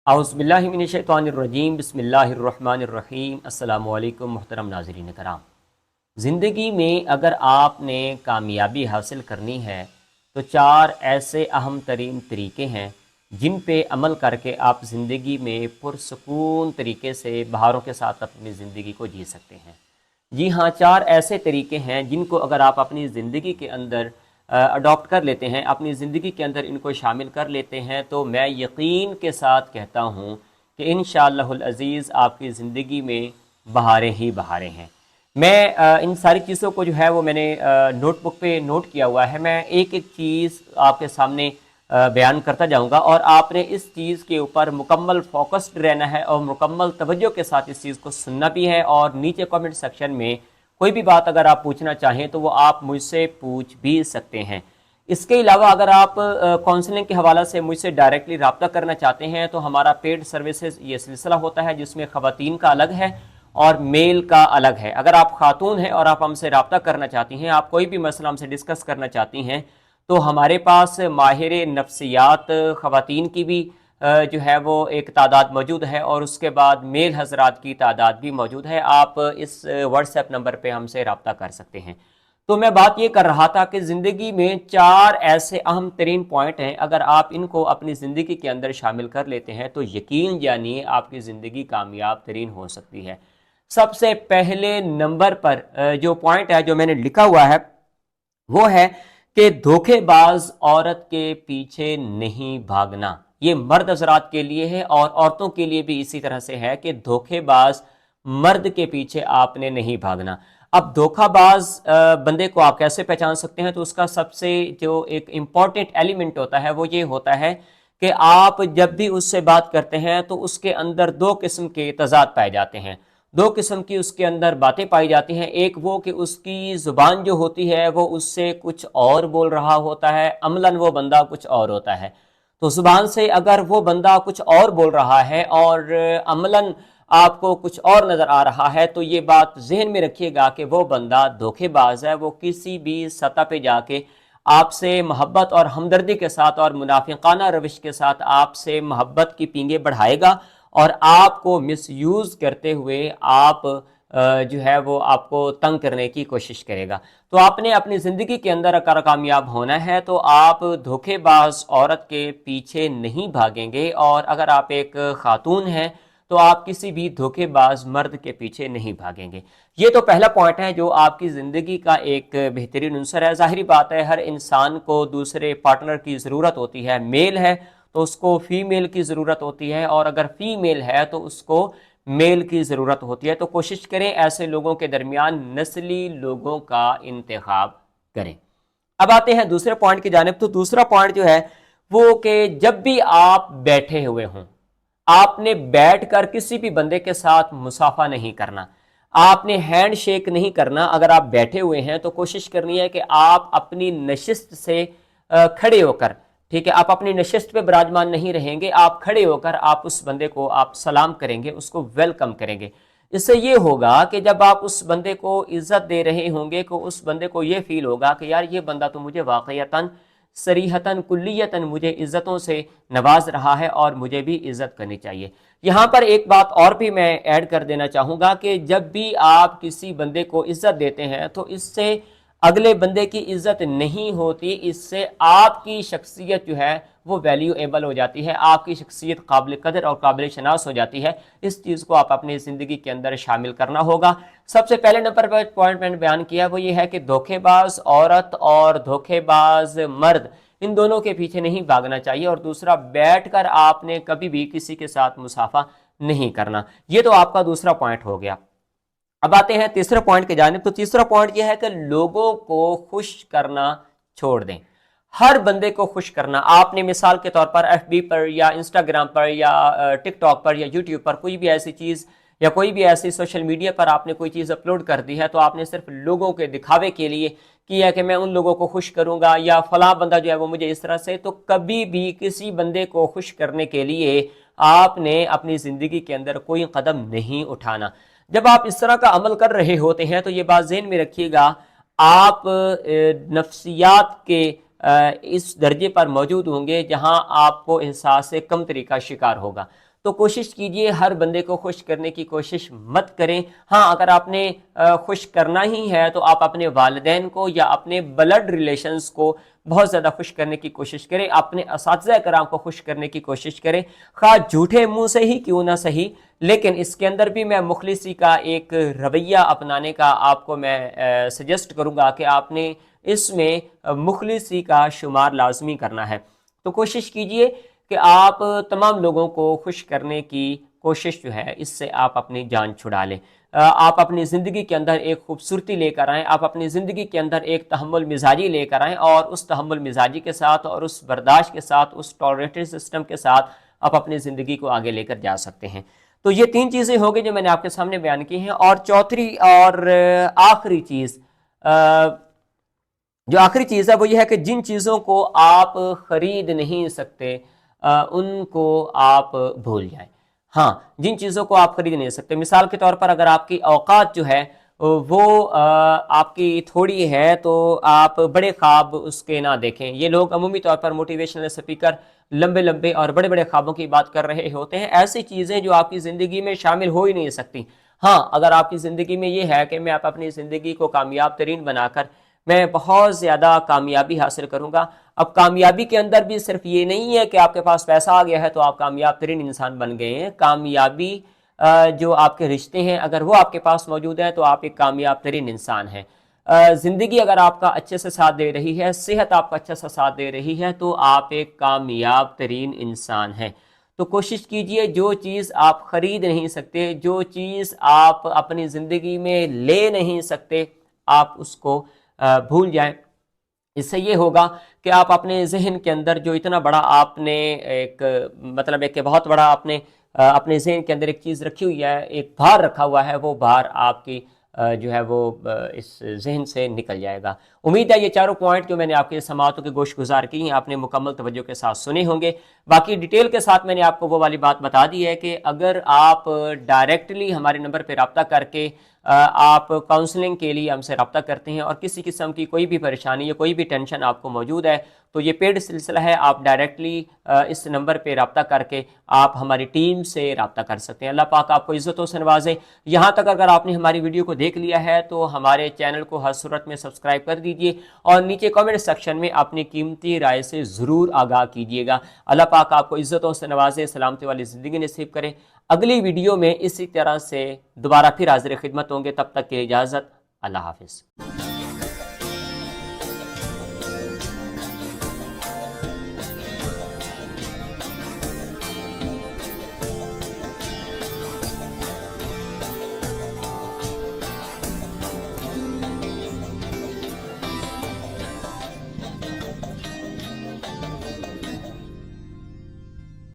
اعوذ باللہ من الشیطان الرجیم، بسم اللہ الرحمن الرحیم۔ السلام علیکم محترم ناظرین کرام۔ زندگی میں اگر آپ نے کامیابی حاصل کرنی ہے تو 4 ایسے اہم ترین طریقے ہیں جن پہ عمل کر کے آپ زندگی میں پرسکون طریقے سے بہاروں کے ساتھ اپنی زندگی کو جی سکتے ہیں۔ جی ہاں، 4 ایسے طریقے ہیں جن کو اگر آپ اپنی زندگی کے اندر اڈاپٹ کر لیتے ہیں، اپنی زندگی کے اندر ان کو شامل کر لیتے ہیں، تو میں یقین کے ساتھ کہتا ہوں کہ انشاءاللہ العزیز آپ کی زندگی میں بہاریں ہی بہاریں ہیں۔ میں ان ساری چیزوں کو جو ہے وہ میں نے نوٹ بک پہ نوٹ کیا ہوا ہے۔ میں ایک ایک چیز آپ کے سامنے بیان کرتا جاؤں گا اور آپ نے اس چیز کے اوپر مکمل فوکسڈ رہنا ہے اور مکمل توجہ کے ساتھ اس چیز کو سننا بھی ہے، اور نیچے کامنٹ سیکشن میں کوئی بھی بات اگر آپ پوچھنا چاہیں تو وہ آپ مجھ سے پوچھ بھی سکتے ہیں۔ اس کے علاوہ اگر آپ کاؤنسلنگ کے حوالے سے مجھ سے ڈائریکٹلی رابطہ کرنا چاہتے ہیں تو ہمارا پیڈ سروسز یہ سلسلہ ہوتا ہے جس میں خواتین کا الگ ہے اور میل کا الگ ہے۔ اگر آپ خاتون ہیں اور آپ ہم سے رابطہ کرنا چاہتی ہیں، آپ کوئی بھی مسئلہ ہم سے ڈسکس کرنا چاہتی ہیں، تو ہمارے پاس ماہر نفسیات خواتین کی بھی جو ہے وہ ایک تعداد موجود ہے، اور اس کے بعد میل حضرات کی تعداد بھی موجود ہے۔ آپ اس واٹس ایپ نمبر پہ ہم سے رابطہ کر سکتے ہیں۔ تو میں بات یہ کر رہا تھا کہ زندگی میں 4 ایسے اہم ترین پوائنٹ ہیں، اگر آپ ان کو اپنی زندگی کے اندر شامل کر لیتے ہیں تو یقین جانیے آپ کی زندگی کامیاب ترین ہو سکتی ہے۔ سب سے پہلے نمبر پر جو پوائنٹ ہے جو میں نے لکھا ہوا ہے وہ ہے کہ دھوکے باز عورت کے پیچھے نہیں بھاگنا۔ یہ مرد حضرات کے لیے ہے اور عورتوں کے لیے بھی اسی طرح سے ہے کہ دھوکے باز مرد کے پیچھے آپ نے نہیں بھاگنا۔ اب دھوکہ باز بندے کو آپ کیسے پہچان سکتے ہیں؟ تو اس کا سب سے جو ایک امپورٹنٹ ایلیمنٹ ہوتا ہے وہ یہ ہوتا ہے کہ آپ جب بھی اس سے بات کرتے ہیں تو اس کے اندر 2 قسم کے تضاد پائے جاتے ہیں، 2 قسم کی اس کے اندر باتیں پائی جاتی ہیں۔ ایک وہ کہ اس کی زبان جو ہوتی ہے وہ اس سے کچھ اور بول رہا ہوتا ہے، عملاً وہ بندہ کچھ اور ہوتا ہے۔ تو زبان سے اگر وہ بندہ کچھ اور بول رہا ہے اور عملاً آپ کو کچھ اور نظر آ رہا ہے، تو یہ بات ذہن میں رکھیے گا کہ وہ بندہ دھوکے باز ہے۔ وہ کسی بھی سطح پہ جا کے آپ سے محبت اور ہمدردی کے ساتھ اور منافقانہ روش کے ساتھ آپ سے محبت کی پینگیں بڑھائے گا اور آپ کو مس یوز کرتے ہوئے آپ جو ہے وہ آپ کو تنگ کرنے کی کوشش کرے گا۔ تو آپ نے اپنی زندگی کے اندر اگر کامیاب ہونا ہے تو آپ دھوکے باز عورت کے پیچھے نہیں بھاگیں گے، اور اگر آپ ایک خاتون ہیں تو آپ کسی بھی دھوکے باز مرد کے پیچھے نہیں بھاگیں گے۔ یہ تو پہلا پوائنٹ ہے جو آپ کی زندگی کا ایک بہترین عنصر ہے۔ ظاہری بات ہے ہر انسان کو دوسرے پارٹنر کی ضرورت ہوتی ہے، میل ہے تو اس کو فیمیل کی ضرورت ہوتی ہے، اور اگر فیمیل ہے تو اس کو میل کی ضرورت ہوتی ہے۔ تو کوشش کریں ایسے لوگوں کے درمیان نسلی لوگوں کا انتخاب کریں۔ اب آتے ہیں دوسرے پوائنٹ کی جانب۔ تو دوسرا پوائنٹ جو ہے وہ کہ جب بھی آپ بیٹھے ہوئے ہوں، آپ نے بیٹھ کر کسی بھی بندے کے ساتھ مصافحہ نہیں کرنا، آپ نے ہینڈ شیک نہیں کرنا۔ اگر آپ بیٹھے ہوئے ہیں تو کوشش کرنی ہے کہ آپ اپنی نشست سے کھڑے ہو کر، ٹھیک ہے، آپ اپنی نشست پہ براجمان نہیں رہیں گے، آپ کھڑے ہو کر آپ اس بندے کو آپ سلام کریں گے، اس کو ویلکم کریں گے۔ اس سے یہ ہوگا کہ جب آپ اس بندے کو عزت دے رہے ہوں گے کہ اس بندے کو یہ فیل ہوگا کہ یار یہ بندہ تو مجھے واقعتاً صریحتاً کلیتاً مجھے عزتوں سے نواز رہا ہے اور مجھے بھی عزت کرنی چاہیے۔ یہاں پر ایک بات اور بھی میں ایڈ کر دینا چاہوں گا کہ جب بھی آپ کسی بندے کو عزت دیتے ہیں تو اس سے اگلے بندے کی عزت نہیں ہوتی، اس سے آپ کی شخصیت جو ہے وہ ویلیویبل ہو جاتی ہے، آپ کی شخصیت قابل قدر اور قابل شناس ہو جاتی ہے۔ اس چیز کو آپ اپنی زندگی کے اندر شامل کرنا ہوگا۔ سب سے پہلے نمبر پر پوائنٹ میں نے بیان کیا وہ یہ ہے کہ دھوکے باز عورت اور دھوکے باز مرد ان دونوں کے پیچھے نہیں بھاگنا چاہیے، اور دوسرا بیٹھ کر آپ نے کبھی بھی کسی کے ساتھ مصافحہ نہیں کرنا۔ یہ تو آپ کا دوسرا پوائنٹ ہو گیا۔ اب آتے ہیں تیسرے پوائنٹ کی جانب۔ تو تیسرا پوائنٹ یہ ہے کہ لوگوں کو خوش کرنا چھوڑ دیں، ہر بندے کو خوش کرنا۔ آپ نے مثال کے طور پر ایف بی پر یا انسٹاگرام پر یا ٹک ٹاک پر یا یوٹیوب پر کوئی بھی ایسی چیز یا کوئی بھی ایسی سوشل میڈیا پر آپ نے کوئی چیز اپلوڈ کر دی ہے، تو آپ نے صرف لوگوں کے دکھاوے کے لیے کیا کہ میں ان لوگوں کو خوش کروں گا یا فلاں بندہ جو ہے وہ مجھے اس طرح سے، تو کبھی بھی کسی بندے کو خوش کرنے کے لیے آپ نے اپنی زندگی کے اندر کوئی قدم نہیں اٹھانا۔ جب آپ اس طرح کا عمل کر رہے ہوتے ہیں تو یہ بات ذہن میں رکھیے گا، آپ نفسیات کے اس درجے پر موجود ہوں گے جہاں آپ کو احساس کمتری کا شکار ہوگا۔ تو کوشش کیجئے ہر بندے کو خوش کرنے کی کوشش مت کریں. ہاں اگر آپ نے خوش کرنا ہی ہے تو آپ اپنے والدین کو یا اپنے بلڈ ریلیشنز کو بہت زیادہ خوش کرنے کی کوشش کریں, اپنے اساتذہ کرام کو خوش کرنے کی کوشش کریں, خواہ جھوٹے منہ سے ہی کیوں نہ صحیح, لیکن اس کے اندر بھی میں مخلصی کا ایک رویہ اپنانے کا آپ کو میں سجیسٹ کروں گا کہ آپ نے اس میں مخلصی کا شمار لازمی کرنا ہے. تو کوشش کیجئے کہ آپ تمام لوگوں کو خوش کرنے کی کوشش جو ہے اس سے آپ اپنی جان چھڑا لیں. آپ اپنی زندگی کے اندر ایک خوبصورتی لے کر آئیں, آپ اپنی زندگی کے اندر ایک تحمل مزاجی لے کر آئیں, اور اس تحمل مزاجی کے ساتھ اور اس برداشت کے ساتھ, اس ٹالریٹنگ سسٹم کے ساتھ آپ اپنی زندگی کو آگے لے کر جا سکتے ہیں. تو یہ 3 چیزیں ہو گئی جو میں نے آپ کے سامنے بیان کی ہیں. اور چوتھی اور آخری چیز, جو آخری چیز ہے وہ یہ ہے کہ جن چیزوں کو آپ خرید نہیں سکتے ان کو آپ بھول جائیں. ہاں جن چیزوں کو آپ خرید نہیں سکتے, مثال کے طور پر اگر آپ کی اوقات جو ہے وہ آپ کی تھوڑی ہے تو آپ بڑے خواب اس کے نہ دیکھیں. یہ لوگ عمومی طور پر موٹیویشنل اسپیکر لمبے لمبے اور بڑے بڑے خوابوں کی بات کر رہے ہوتے ہیں. ایسی چیزیں جو آپ کی زندگی میں شامل ہو ہی نہیں سکتی. ہاں اگر آپ کی زندگی میں یہ ہے کہ میں اپنی زندگی کو کامیاب ترین بنا کر میں بہت زیادہ کامیابی حاصل کروں گا. اب کامیابی کے اندر بھی صرف یہ نہیں ہے کہ آپ کے پاس پیسہ آ گیا ہے تو آپ کامیاب ترین انسان بن گئے ہیں. کامیابی جو آپ کے رشتے ہیں اگر وہ آپ کے پاس موجود ہیں تو آپ ایک کامیاب ترین انسان ہیں. زندگی اگر آپ کا اچھے سے ساتھ دے رہی ہے, صحت آپ کا اچھا سا ساتھ دے رہی ہے, تو آپ ایک کامیاب ترین انسان ہیں. تو کوشش کیجئے جو چیز آپ خرید نہیں سکتے, جو چیز آپ اپنی زندگی میں لے نہیں سکتے, آپ اس کو بھول جائیں. اس سے یہ ہوگا کہ آپ اپنے ذہن کے اندر جو اتنا بڑا آپ نے ایک مطلب ہے کہ بہت بڑا آپ نے اپنے ذہن کے اندر ایک چیز رکھی ہوئی ہے, ایک بھار رکھا ہوا ہے, وہ بھار آپ کی جو ہے وہ اس ذہن سے نکل جائے گا. امید ہے یہ چاروں پوائنٹ جو میں نے آپ کے سماعتوں کے گوش گزار کی ہیں آپ نے مکمل توجہ کے ساتھ سنے ہوں گے. باقی ڈیٹیل کے ساتھ میں نے آپ کو وہ والی بات بتا دی ہے کہ اگر آپ ڈائریکٹلی ہمارے نمبر پہ رابطہ کر کے آپ کاؤنسلنگ کے لیے ہم سے رابطہ کرتے ہیں اور کسی قسم کی کوئی بھی پریشانی یا کوئی بھی ٹینشن آپ کو موجود ہے تو یہ پیڈ سلسلہ ہے. آپ ڈائریکٹلی اس نمبر پہ رابطہ کر کے آپ ہماری ٹیم سے رابطہ کر سکتے ہیں. اللہ پاک آپ کو عزتوں سے نوازے. یہاں تک اگر آپ نے ہماری ویڈیو کو دیکھ لیا ہے تو ہمارے چینل کو ہر صورت میں سبسکرائب کر دیجئے اور نیچے کامنٹ سیکشن میں اپنی قیمتی رائے سے ضرور آگاہ کیجئے گا. اللہ پاک آپ کو عزتوں سے نوازے, سلامتی والی زندگی نصیب کرے. اگلی ویڈیو میں اسی طرح سے دوبارہ پھر حاضر خدمت ہوں گے. تب تک کے اجازت, اللہ حافظ.